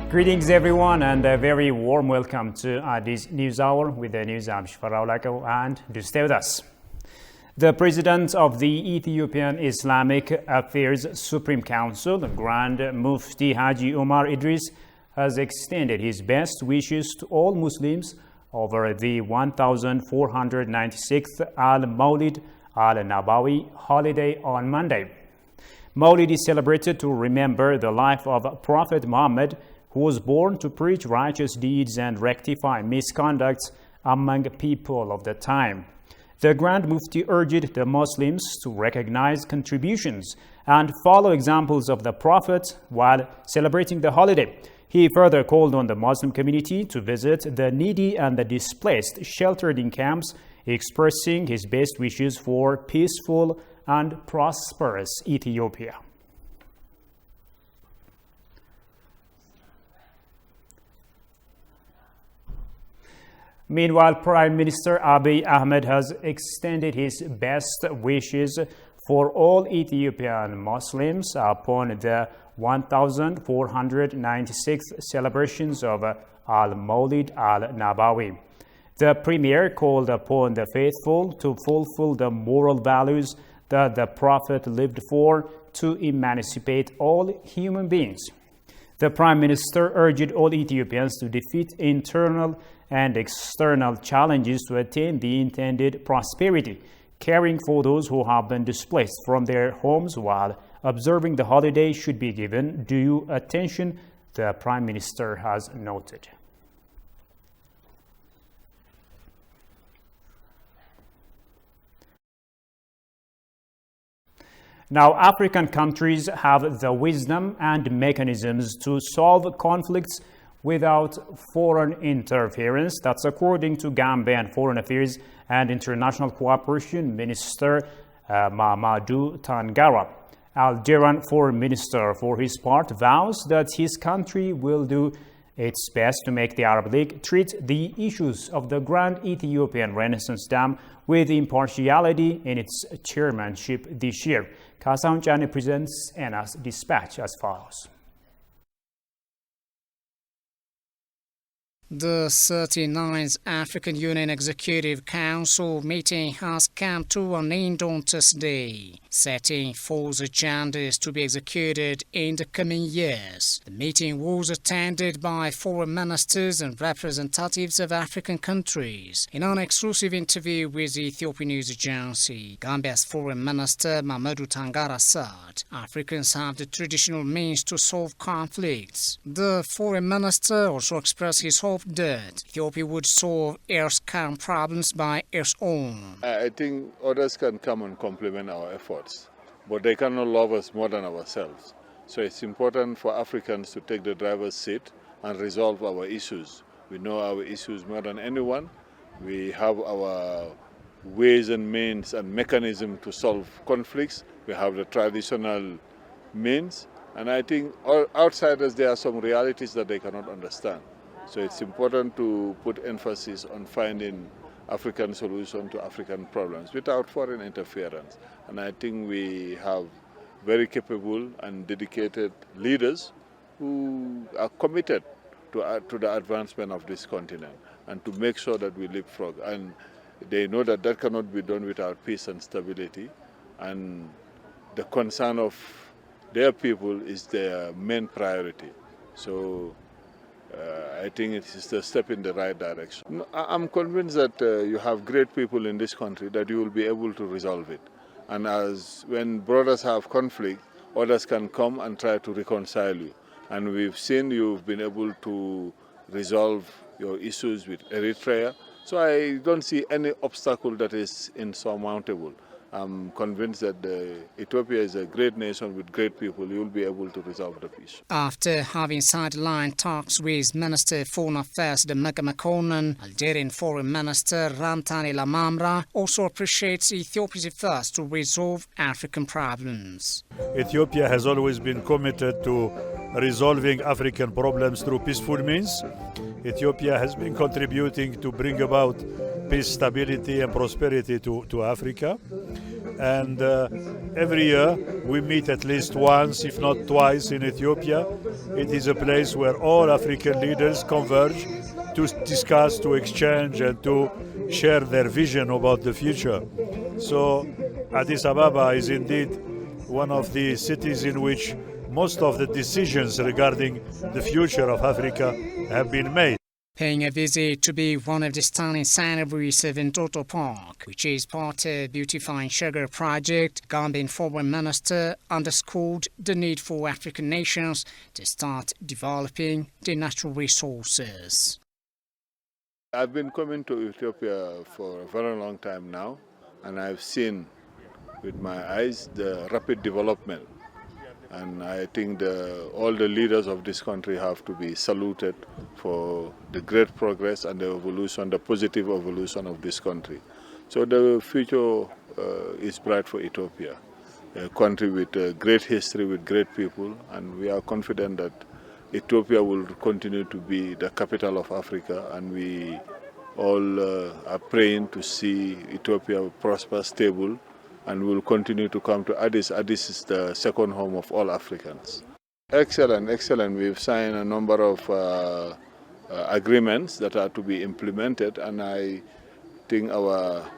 Greetings everyone and a very warm welcome to this news hour with the news. I'm Shfaraulako and do stay with us. The President of the Ethiopian Islamic Affairs Supreme Council, Grand Mufti Haji Umar Idris, has extended his best wishes to all Muslims over the 1496th Al-Mawlid Al-Nabawi holiday on Monday. Mawlid is celebrated to remember the life of Prophet Muhammad, who was born to preach righteous deeds and rectify misconducts among people of the time. The Grand Mufti urged the Muslims to recognize contributions and follow examples of the Prophet while celebrating the holiday. He further called on the Muslim community to visit the needy and the displaced sheltered in camps, expressing his best wishes for peaceful and prosperous Ethiopia. Meanwhile, Prime Minister Abiy Ahmed has extended his best wishes for all Ethiopian Muslims upon the 1496th celebrations of Al-Mawlid Al-Nabawi. The Premier called upon the faithful to fulfill the moral values that the Prophet lived for to emancipate all human beings. The Prime Minister urged all Ethiopians to defeat internal and external challenges to attain the intended prosperity, caring for those who have been displaced from their homes while observing the holiday should be given due attention, the Prime Minister has noted. Now, African countries have the wisdom and mechanisms to solve conflicts without foreign interference. That's according to Gambian Foreign Affairs and International Cooperation Minister Mamadou Tangara. Algerian Foreign Minister, for his part, vows that his country will do its best to make the Arab League treat the issues of the Grand Ethiopian Renaissance Dam with impartiality in its chairmanship this year. Kasaun Chane presents Anna's dispatch as follows. The 39th African Union Executive Council meeting has come to an end on Thursday, setting forth agendas to be executed in the coming years. The meeting was attended by foreign ministers and representatives of African countries. In an exclusive interview with the Ethiopian news agency, Gambia's Foreign Minister Mamadou Tangara said Africans have the traditional means to solve conflicts. The Foreign Minister also expressed his hope that Ethiopia would solve its current problems by its own. I think others can come and complement our efforts, but they cannot love us more than ourselves. So it's important for Africans to take the driver's seat and resolve our issues. We know our issues more than anyone. We have our ways and means and mechanisms to solve conflicts. We have the traditional means, and I think all outsiders, there are some realities that they cannot understand. So it's important to put emphasis on finding African solutions to African problems without foreign interference. And I think we have very capable and dedicated leaders who are committed to the advancement of this continent and to make sure that we leapfrog. And they know that that cannot be done without peace and stability. And the concern of their people is their main priority. So I think it is a step in the right direction. I'm convinced that you have great people in this country that you will be able to resolve it. And as when brothers have conflict, others can come and try to reconcile you. And we've seen you've been able to resolve your issues with Eritrea. So I don't see any obstacle that is insurmountable. I'm convinced that Ethiopia is a great nation with great people. You will be able to resolve the issue. After having sideline talks with Minister of Foreign Affairs Demeke Mekonnen, Algerian Foreign Minister Ramtane Lamamra also appreciates Ethiopia's efforts to resolve African problems. Ethiopia has always been committed to resolving African problems through peaceful means. Ethiopia has been contributing to bring about peace, stability and prosperity to Africa. And every year we meet at least once, if not twice, in Ethiopia. It is a place where all African leaders converge to discuss, to exchange, and to share their vision about the future. So Addis Ababa is indeed one of the cities in which most of the decisions regarding the future of Africa have been made. Paying a visit to be one of the stunning sceneries of Ntoto Park, which is part of Beautifying Sugar project, Gambian Foreign Minister underscored the need for African nations to start developing their natural resources. I've been coming to Ethiopia for a very long time now, and I've seen with my eyes the rapid development. And I think all the leaders of this country have to be saluted for the great progress and the evolution, the positive evolution of this country. So the future is bright for Ethiopia, a country with a great history, with great people, and we are confident that Ethiopia will continue to be the capital of Africa, and we all are praying to see Ethiopia prosper, stable, and will continue to come to Addis. Addis is the second home of all Africans. Excellent, excellent. We've signed a number of agreements that are to be implemented, and I think our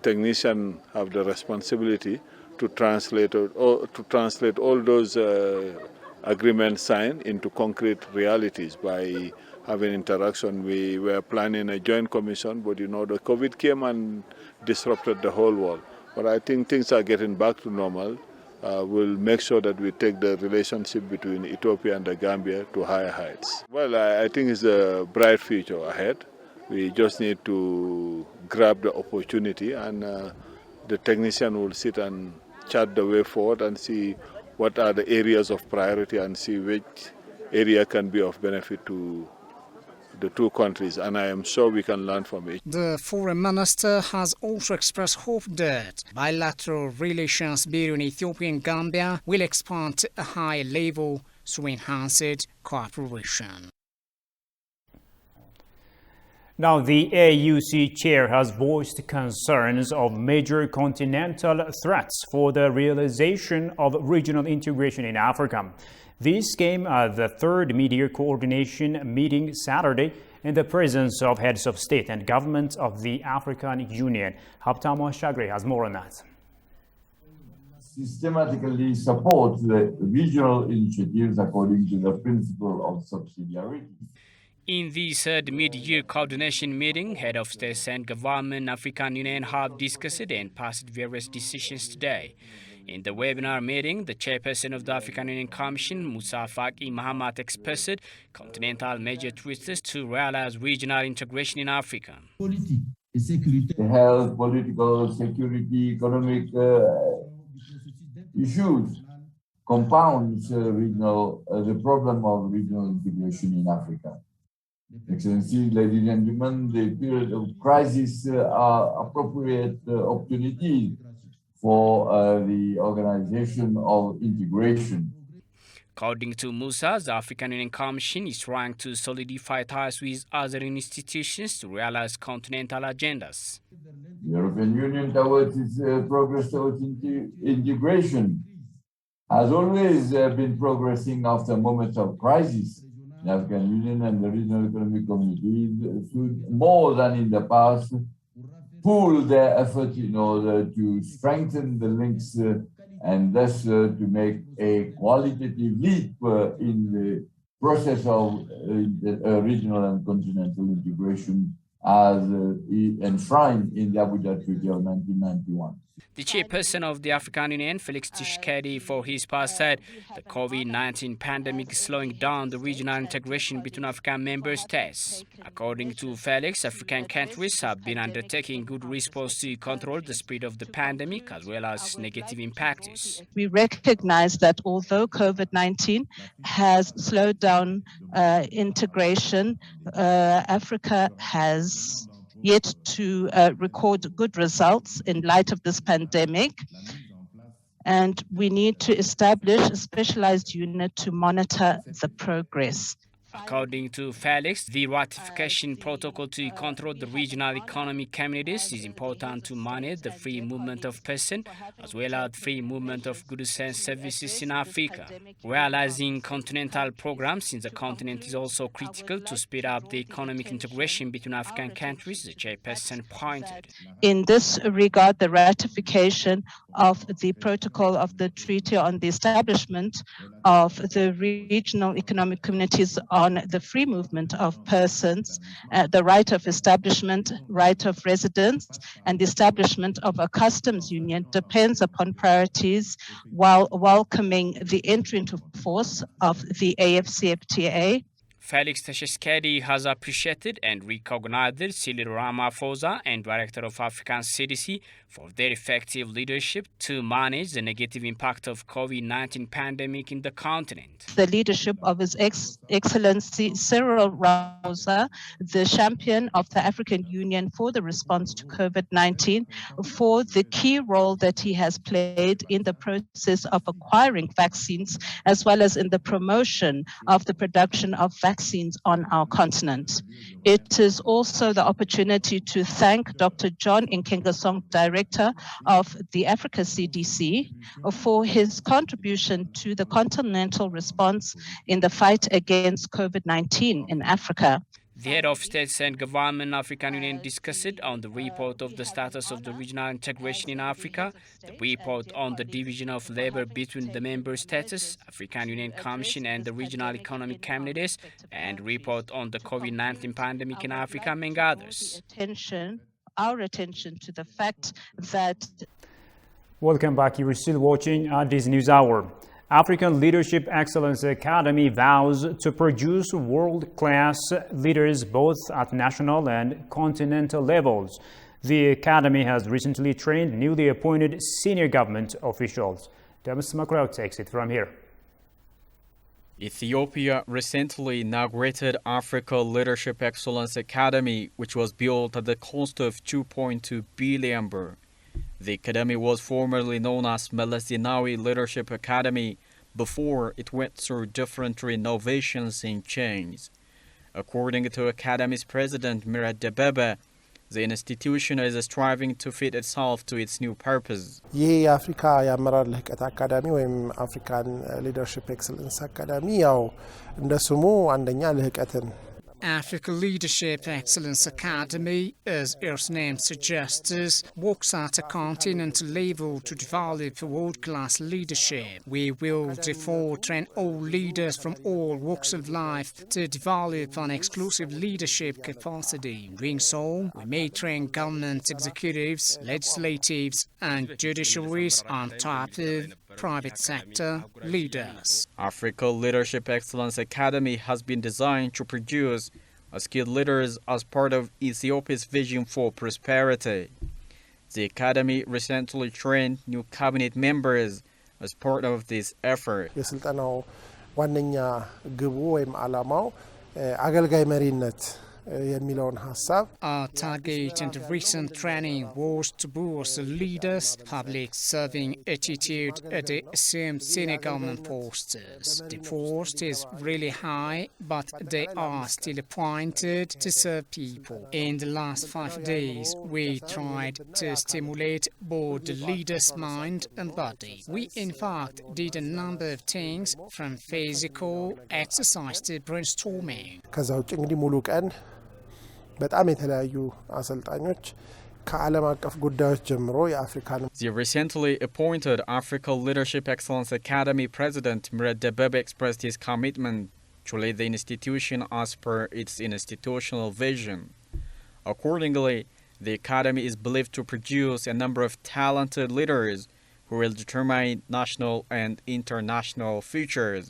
technicians have the responsibility to translate all those agreements signed into concrete realities by having interaction. We were planning a joint commission, but the COVID came and disrupted the whole world. But I think things are getting back to normal. We'll make sure that we take the relationship between Ethiopia and the Gambia to higher heights. Well, I think it's a bright future ahead. We just need to grab the opportunity, and the technician will sit and chart the way forward and see what are the areas of priority and see which area can be of benefit to the two countries, and I am sure we can learn from it. The foreign minister has also expressed hope that bilateral relations between Ethiopia and Gambia will expand to a higher level through enhanced cooperation. Now, the AUC chair has voiced concerns of major continental threats for the realization of regional integration in Africa. This came at the third media coordination meeting Saturday in the presence of heads of state and government of the African Union. Haptamo Shagri has more on that. Systematically support the regional initiatives according to the principle of subsidiarity. In the third mid-year coordination meeting, head of state and government African Union have discussed and passed various decisions today. In the webinar meeting, the chairperson of the African Union Commission, Musa Faki Mahamat, expressed continental major twists to realize regional integration in Africa. Health, political, security, economic issues compounds the problem of regional integration in Africa. Excellency, ladies and gentlemen, the period of crisis are appropriate opportunities for the organization of integration. According to Musa, the African Union Commission is trying to solidify ties with other institutions to realize continental agendas. The European Union, towards its progress towards integration, has always been progressing after moments of crisis. The African Union and the regional economic community should, more than in the past, pool their efforts in order to strengthen the links and thus to make a qualitative leap in the process of regional and continental integration as enshrined in the Abuja Treaty of 1991. The chairperson of the African Union, Felix Tshisekedi, for his part said the COVID-19 pandemic is slowing down the regional integration between African member states. According to Felix, African countries have been undertaking good response to control the spread of the pandemic as well as negative impacts. We recognize that although COVID-19 has slowed down integration, Africa has yet to record good results in light of this pandemic. And we need to establish a specialized unit to monitor the progress. According to Felix, the ratification protocol to control the regional economic communities is important to manage the free movement of persons as well as free movement of goods and services in Africa. Realizing continental programs in the continent is also critical to speed up the economic integration between African countries, the chairperson pointed. In this regard, the ratification of the protocol of the Treaty on the Establishment of the Regional Economic Communities on the free movement of persons, the right of establishment, right of residence, and the establishment of a customs union depends upon priorities while welcoming the entry into force of the AFCFTA. Felix Tshisekedi has appreciated and recognized Cyril Ramaphosa and Director of African CDC for their effective leadership to manage the negative impact of COVID-19 pandemic in the continent. The leadership of His Excellency Cyril Ramaphosa, the champion of the African Union for the response to COVID-19, for the key role that he has played in the process of acquiring vaccines, as well as in the promotion of the production of vaccines on our continent. It is also the opportunity to thank Dr. John Nkengasong, Director of the Africa CDC, for his contribution to the continental response in the fight against COVID-19 in Africa. The head of states and government African Union discussed on the report of the status of the regional integration in Africa, the report on the division of labor between the member states, African Union Commission and the regional economic communities, and report on the COVID-19 pandemic in Africa, among others. Our attention to the fact that... Welcome back. You are still watching this News Hour. African Leadership Excellence Academy vows to produce world-class leaders both at national and continental levels. The academy has recently trained newly appointed senior government officials. Demis Macrao takes it from here. Ethiopia recently inaugurated Africa Leadership Excellence Academy, which was built at the cost of 2.2 billion birr. The academy was formerly known as Meles Zenawi Leadership Academy before it went through different renovations and changes. According to Academy's president Mirat Debebe, the institution is striving to fit itself to its new purpose. ይህ የአፍሪካ የአመራር ልህቀት አካዳሚ ወይም አፍሪካን ሊደርሺፕ ኤክሰለንስ አካዳሚ ያው እንደ ስሙ አንደኛ ልህቀትን Africa Leadership Excellence Academy, as its name suggests, works at a continental level to develop world-class leadership. We will therefore train all leaders from all walks of life to develop an exclusive leadership capacity. In doing so, we may train government executives, legislatives, and judiciaries on top of private sector leaders. Africa Leadership Excellence Academy has been designed to produce skilled leaders as part of Ethiopia's vision for prosperity. The academy recently trained new cabinet members as part of this effort. የስልጠናው ዋነኛ ግቡ ወይም ዓላማው አገልጋይ መሪነት የሚለውን ሐሳብ Our target in the recent training was to boost the leaders' public serving attitude at the assumed senior government posts. The post is really high, but they are still appointed to serve people. In the last 5 days, we tried to stimulate both the leaders' mind and body. We, in fact, did a number of things from physical exercise to brainstorming. ከዛ ውጭ እንግዲህ ሙሉ ቀን በጣም የተለያዩ አሰልጣኞች ከዓለም አቀፍ ጉዳዮች ጀምሮ የአፍሪካን The recently appointed Africa Leadership Excellence Academy President Mirat Debebe expressed his commitment to lead the institution as per its institutional vision. Accordingly, the academy is believed to produce a number of talented leaders who will determine national and international futures.